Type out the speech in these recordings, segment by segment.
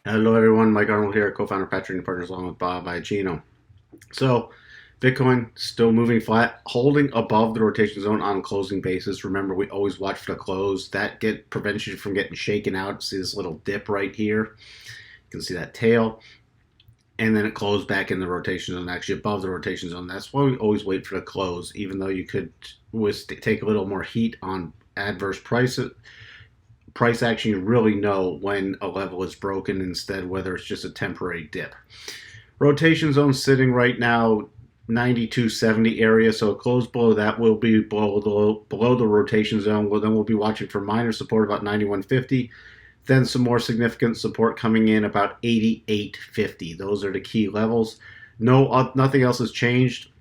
Hello everyone, Mike Arnold here, co-founder of Patrick and Partners along with Bob Iagino. So, Bitcoin still moving flat, holding above the rotation zone on a closing basis. Remember, we always watch for the close. That prevents you from getting shaken out. See this little dip right here? You can see that tail. And then it closed back in the rotation zone, actually above the rotation zone. That's why we always wait for the close, even though you could take a little more heat on adverse price action. You really know when a level is broken instead, whether it's just a temporary dip. Rotation zone sitting right now 92.70 area, so a close below that will be below the rotation zone. Well, then we'll be watching for minor support about 91.50, then some more significant support coming in about 88.50. Those are the key levels. Nothing else has changed.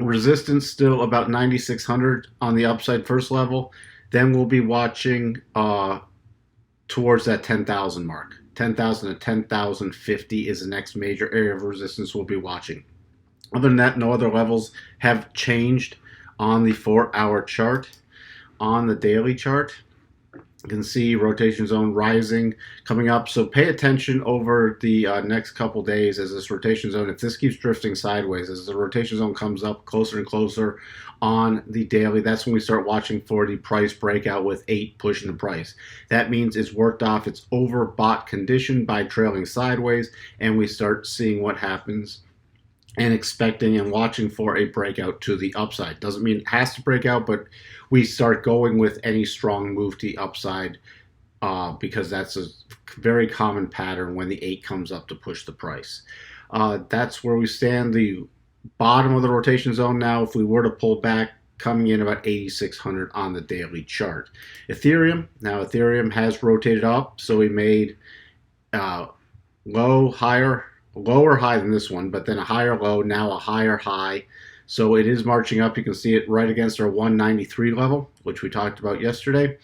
Resistance still about 9,600 on the upside first level. Then we'll be watching towards that 10,000 mark. 10,000 to 10,050 is the next major area of resistance we'll be watching. Other than that, no other levels have changed on the 4-hour chart. On the daily chart, you can see rotation zone rising, coming up. So pay attention over the next couple days as this rotation zone, if this keeps drifting sideways, as the rotation zone comes up closer and closer on the daily, that's when we start watching for the price breakout with 8 pushing the price. That means it's worked off its overbought condition by trailing sideways, and we start seeing what happens and expecting and watching for a breakout to the upside. Doesn't mean it has to break out, but we start going with any strong move to the upside because that's a very common pattern when the 8 comes up to push the price. That's where we stand. The bottom of the rotation zone now, if we were to pull back, coming in about 8,600 on the daily chart. Ethereum, now Ethereum has rotated up, so we made lower high than this one, but then a higher low, now a higher high. So it is marching up. You can see it right against our 193 level, which we talked about yesterday.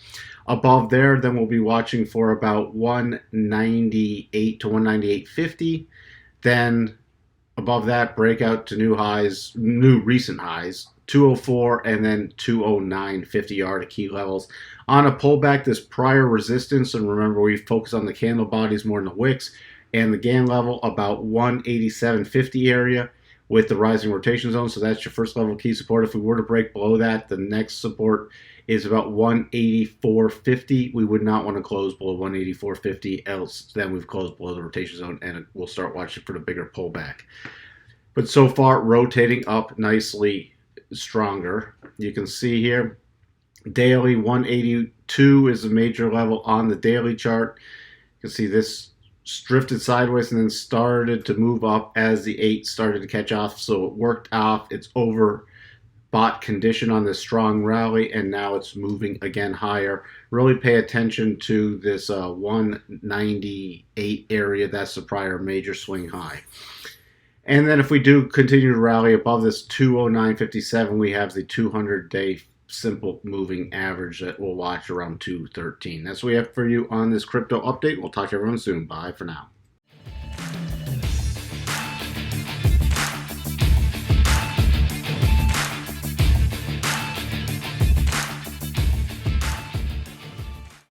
Above there, then we'll be watching for about 198 to 198.50. Then above that, breakout to new recent highs, 204 and then 209.50 are the key levels. On a pullback, this prior resistance, and remember we focus on the candle bodies more than the wicks, and the GAN level about 187.50 area with the rising rotation zone. So that's your first level key support. If we were to break below that, the next support is about 184.50. We would not want to close below 184.50, else then we've closed below the rotation zone and we'll start watching for the bigger pullback. But so far, rotating up nicely stronger. You can see here, daily 182 is a major level on the daily chart. You can see this drifted sideways and then started to move up as the 8 started to catch off. So it worked off its overbought condition on this strong rally, and now it's moving again higher. Really pay attention to this 198 area. That's the prior major swing high. And then if we do continue to rally above this 209.57, we have the 200-day simple moving average that we'll watch around 213. That's what we have for you on this crypto update. We'll talk to everyone soon. Bye for now.